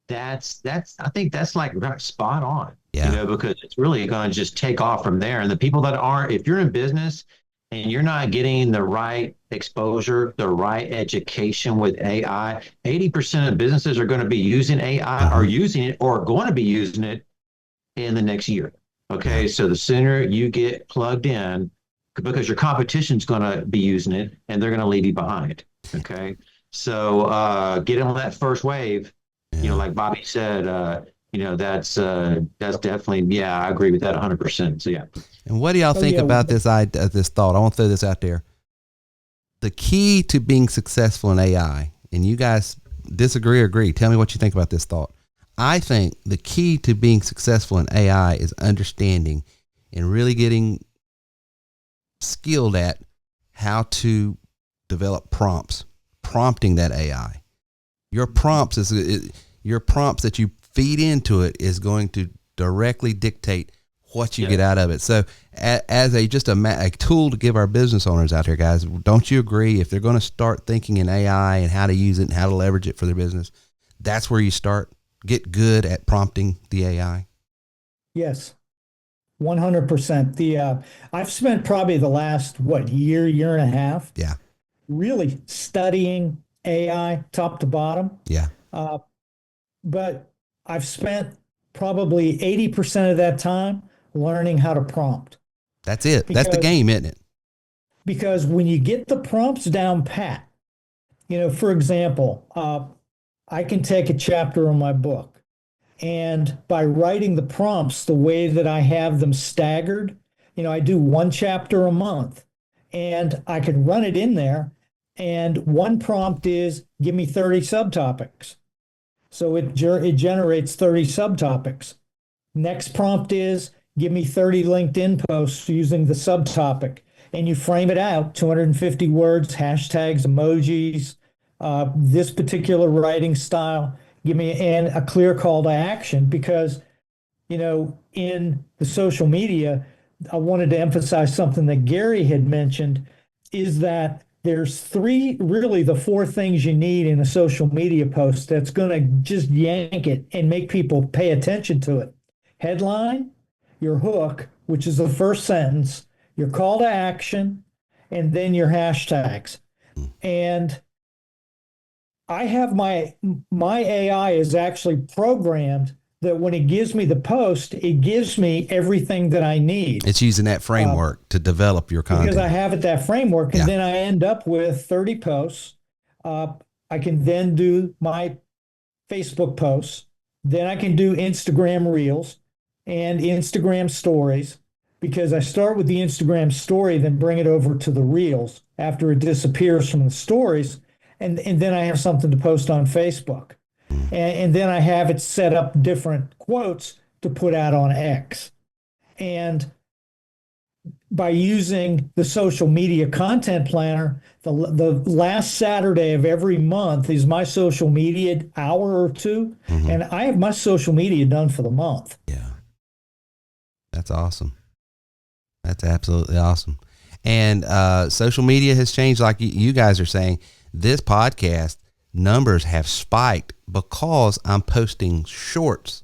that's I think that's like spot on, you know, because it's really going to just take off from there. And the people that aren't, if you're in business and you're not getting the right exposure, the right education with AI, 80% of businesses are going to be using AI, are using it, or going to be using it in the next year. Okay, so the sooner you get plugged in, because your competition's going to be using it, and they're going to leave you behind. Okay, so get on that first wave. You know, like Bobby said, you know, that's definitely, I agree with that 100%. So yeah. And what do y'all think about this thought? I want to throw this out there. The key to being successful in AI, and you guys disagree or agree, tell me what you think about this thought. I think the key to being successful in AI is understanding and really getting skilled at how to develop prompting that AI. Your prompts that you feed into it is going to directly dictate what you get out of it. So as a tool to give our business owners out here, guys, don't you agree? If they're going to start thinking in AI and how to use it and how to leverage it for their business, that's where you start. Get good at prompting the AI. Yes, 100%. I've spent probably the last, year and a half, really studying AI top to bottom. Yeah. But I've spent probably 80% of that time learning how to prompt. That's it. That's the game, isn't it? Because when you get the prompts down pat, for example, I can take a chapter in my book, and by writing the prompts the way that I have them staggered, I do one chapter a month, and I can run it in there. And one prompt is, give me 30 subtopics. So it generates 30 subtopics. Next prompt is, give me 30 LinkedIn posts using the subtopic. And you frame it out, 250 words, hashtags, emojis, this particular writing style, give me a clear call to action, because, in the social media, I wanted to emphasize something that Gary had mentioned, is that there's the four things you need in a social media post that's going to just yank it and make people pay attention to it. Headline, your hook, which is the first sentence, your call to action, and then your hashtags. And I have my AI is actually programmed that when it gives me the post, it gives me everything that I need. It's using that framework to develop your content. Because I have that framework, and then I end up with 30 posts. I can then do my Facebook posts. Then I can do Instagram Reels and Instagram Stories, because I start with the Instagram story, then bring it over to the Reels after it disappears from the stories. And then I have something to post on Facebook. And then I have it set up different quotes to put out on X. And by using the social media content planner, the last Saturday of every month is my social media hour or two. And I have my social media done for the month. Yeah. That's awesome. That's absolutely awesome. And social media has changed, like you guys are saying. This podcast numbers have spiked because I'm posting shorts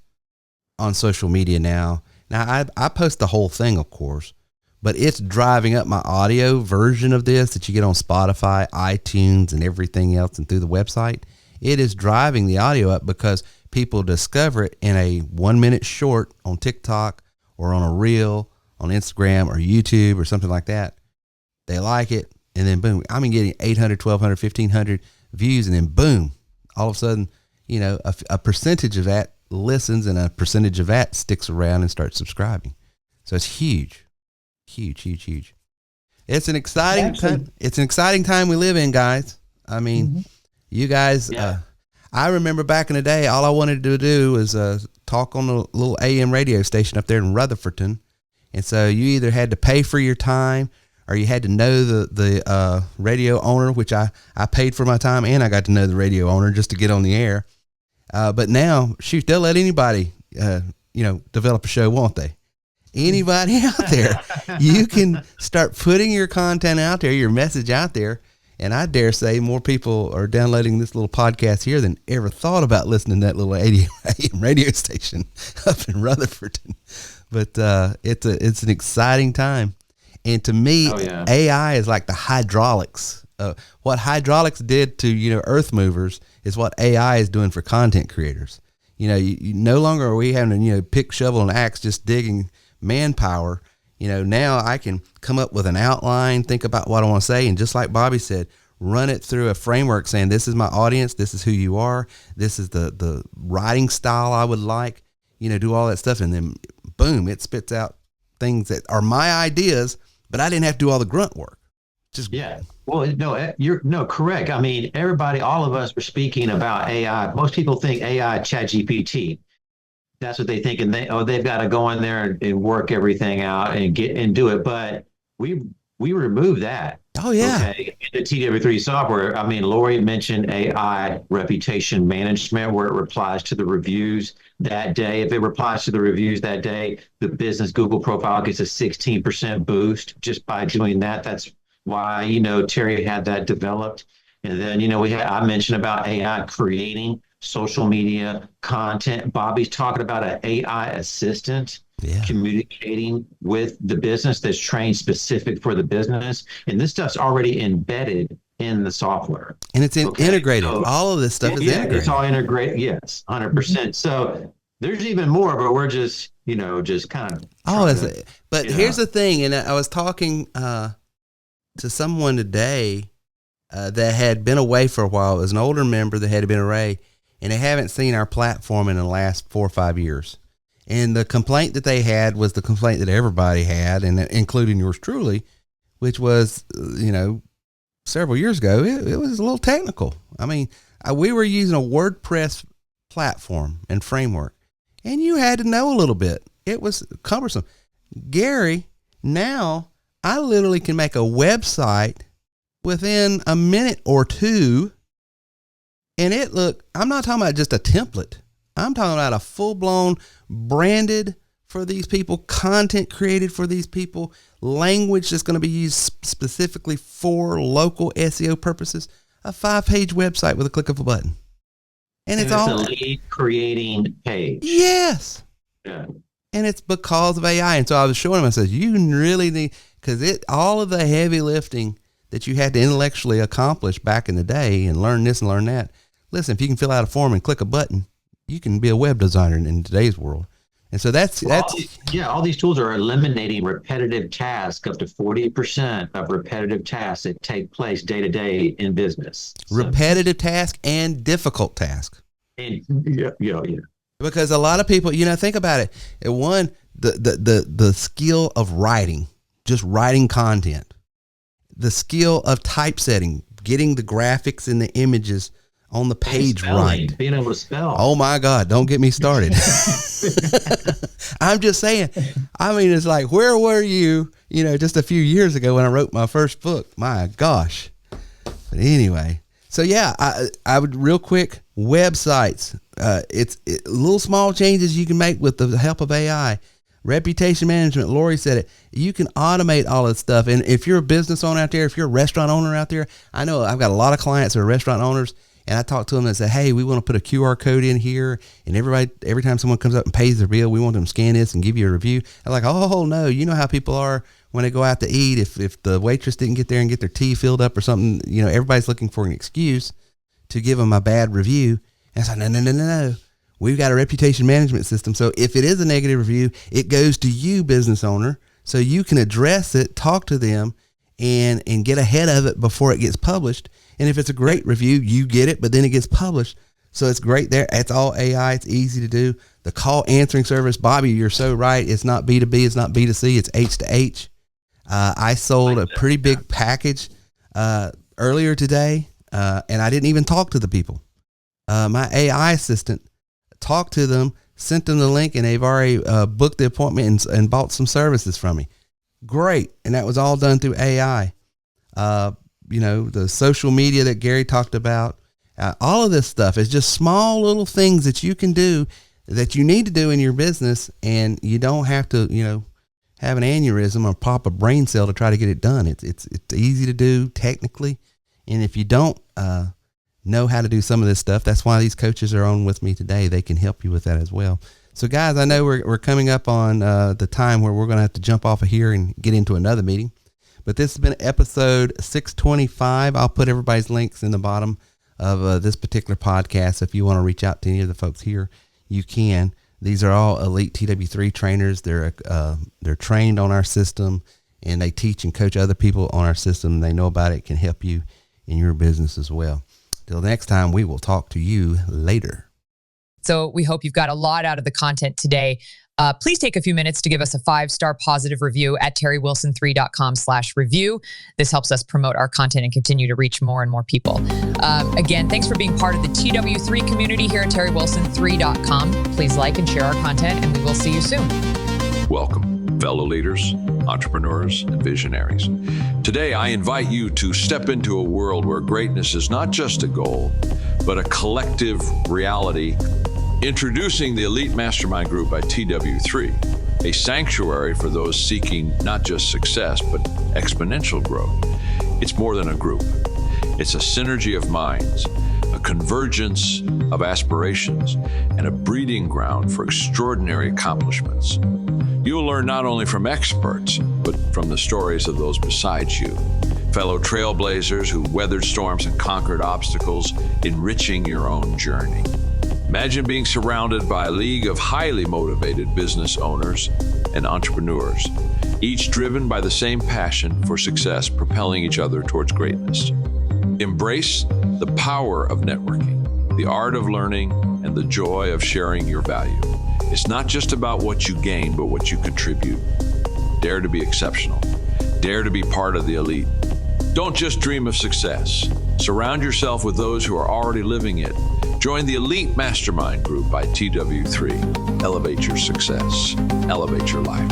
on social media now. Now, I post the whole thing, of course, but it's driving up my audio version of this that you get on Spotify, iTunes, and everything else, and through the website. It is driving the audio up because people discover it in a 1-minute short on TikTok or on a reel on Instagram or YouTube or something like that. They like it, and then boom, I'm getting 800, 1,200, 1,500 views, and then boom, all of a sudden, a percentage of that listens and a percentage of that sticks around and starts subscribing. So it's huge. It's an exciting time. It's an exciting time we live in, guys. I mean, you guys, I remember back in the day, all I wanted to do was talk on a little AM radio station up there in Rutherfordton. And so you either had to pay for your time, or you had to know the radio owner, which I paid for my time, and I got to know the radio owner just to get on the air. But now, shoot, they'll let anybody, develop a show, won't they? Anybody out there, you can start putting your content out there, your message out there. And I dare say more people are downloading this little podcast here than ever thought about listening to that little AM radio station up in Rutherfordton. But it's an exciting time. And to me, AI is like the hydraulics. What hydraulics did to, earth movers is what AI is doing for content creators. You no longer are we having to, pick, shovel, and axe just digging manpower. Now I can come up with an outline, think about what I want to say, and just like Bobby said, run it through a framework saying, this is my audience, this is who you are, this is the writing style I would like, do all that stuff, and then boom, it spits out things that are my ideas, but I didn't have to do all the grunt work. Well, no, you're no correct. I mean, everybody, all of us were speaking about AI. Most people think AI, ChatGPT. That's what they think, and they've got to go in there and work everything out and get and do it. But we remove that. Oh yeah. Okay. The TW3 software. I mean, Laurie mentioned AI reputation management, where it replies to the reviews that day. If it replies to the reviews that day, the business Google profile gets a 16% boost just by doing that. That's why, Terry had that developed. And then, I mentioned about AI creating social media content. Bobby's talking about an AI assistant communicating with the business that's trained specific for the business. And this stuff's already embedded in the software. And it's integrated. So, all of this stuff is integrated. It's all integrated. Yes, 100%. So there's even more, but we're just, just kind of. But here's the thing. And I was talking to someone today that had been away for a while. It was an older member that had been away, and they haven't seen our platform in the last 4 or 5 years. And the complaint that they had was the complaint that everybody had, and including yours truly, which was, several years ago, it was a little technical. I mean, we were using a WordPress platform and framework, and you had to know a little bit. It was cumbersome. Gary, now I literally can make a website within a minute or two, and I'm not talking about just a template. I'm talking about a full-blown branded for these people, content created for these people, language that's going to be used specifically for local SEO purposes, a 5-page website with a click of a button. And it's all a lead creating page. Yes. Yeah. And it's because of AI. And so I was showing him, I said, you really need, because all of the heavy lifting that you had to intellectually accomplish back in the day and learn this and learn that. Listen, if you can fill out a form and click a button, you can be a web designer in today's world. And so all these tools are eliminating repetitive tasks, up to 40% of repetitive tasks that take place day to day in business. Repetitive task and difficult task. And yeah. Because a lot of people, think about it. One, the skill of writing, just writing content, the skill of typesetting, getting the graphics and the images on the page right. Being able to spell. Oh my God, don't get me started. I'm just saying, it's like, where were you, just a few years ago when I wrote my first book? My gosh. But anyway, so yeah, I would real quick, websites. It's little small changes you can make with the help of AI. Reputation management, Laurie said it. You can automate all this stuff. And if you're a business owner out there, if you're a restaurant owner out there, I know I've got a lot of clients that are restaurant owners. And I talk to them and say, hey, we want to put a QR code in here. And every time someone comes up and pays their bill, we want them to scan this and give you a review. I'm like, oh, no, you know how people are when they go out to eat. If the waitress didn't get there and get their tea filled up or something, everybody's looking for an excuse to give them a bad review. And I said, no. We've got a reputation management system. So if it is a negative review, it goes to you, business owner, so you can address it, talk to them, and get ahead of it before it gets published. And if it's a great review, you get it, but then it gets published. So it's great there. It's all AI. It's easy to do. The call answering service, Bobby, you're so right. It's not B2B. It's not B2C. It's H to H. I sold a pretty big package earlier today, and I didn't even talk to the people. My AI assistant talked to them, sent them the link, and they've already booked the appointment and bought some services from me. Great. And that was all done through AI. The social media that Gary talked about, all of this stuff is just small little things that you can do that you need to do in your business. And you don't have to, have an aneurysm or pop a brain cell to try to get it done. It's easy to do technically. And if you don't, know how to do some of this stuff, that's why these coaches are on with me today. They can help you with that as well. So guys, I know we're coming up on the time where we're going to have to jump off of here and get into another meeting. But this has been episode 625. I'll put everybody's links in the bottom of this particular podcast. If you want to reach out to any of the folks here, you can. These are all Elite TW3 trainers. They're trained on our system, and they teach and coach other people on our system. They know about it, can help you in your business as well. Till next time, we will talk to you later. So we hope you've got a lot out of the content today. Please take a few minutes to give us a 5-star positive review at terrywilson3.com/review. This helps us promote our content and continue to reach more and more people. Again, thanks for being part of the TW3 community here at terrywilson3.com. Please like and share our content, and we will see you soon. Welcome, fellow leaders, entrepreneurs, and visionaries. Today, I invite you to step into a world where greatness is not just a goal, but a collective reality. Introducing the Elite Mastermind Group by TW3, a sanctuary for those seeking not just success, but exponential growth. It's more than a group. It's a synergy of minds, a convergence of aspirations, and a breeding ground for extraordinary accomplishments. You'll learn not only from experts, but from the stories of those beside you, fellow trailblazers who weathered storms and conquered obstacles, enriching your own journey. Imagine being surrounded by a league of highly motivated business owners and entrepreneurs, each driven by the same passion for success, propelling each other towards greatness. Embrace the power of networking, the art of learning, and the joy of sharing your value. It's not just about what you gain, but what you contribute. Dare to be exceptional. Dare to be part of the elite. Don't just dream of success. Surround yourself with those who are already living it. Join the Elite Mastermind Group by TW3. Elevate your success. Elevate your life.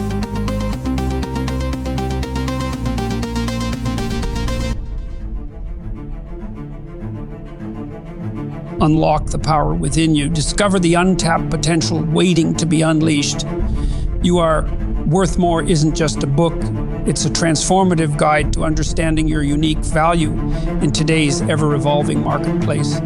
Unlock the power within you. Discover the untapped potential waiting to be unleashed. You Are Worth More isn't just a book. It's a transformative guide to understanding your unique value in today's ever-evolving marketplace.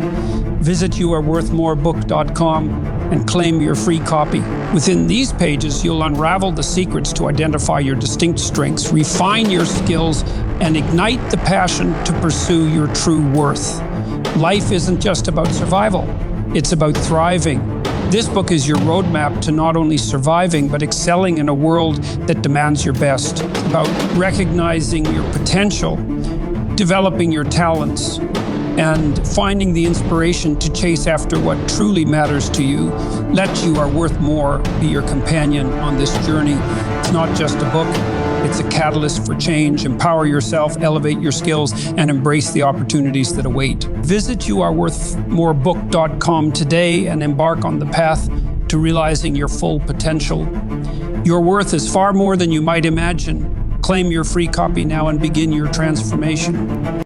Visit youareworthmorebook.com and claim your free copy. Within these pages, you'll unravel the secrets to identify your distinct strengths, refine your skills, and ignite the passion to pursue your true worth. Life isn't just about survival, it's about thriving. This book is your roadmap to not only surviving, but excelling in a world that demands your best. It's about recognizing your potential, developing your talents, and finding the inspiration to chase after what truly matters to you. Let You Are Worth More be your companion on this journey. It's not just a book, it's a catalyst for change. Empower yourself, elevate your skills, and embrace the opportunities that await. Visit youareworthmorebook.com today and embark on the path to realizing your full potential. Your worth is far more than you might imagine. Claim your free copy now and begin your transformation.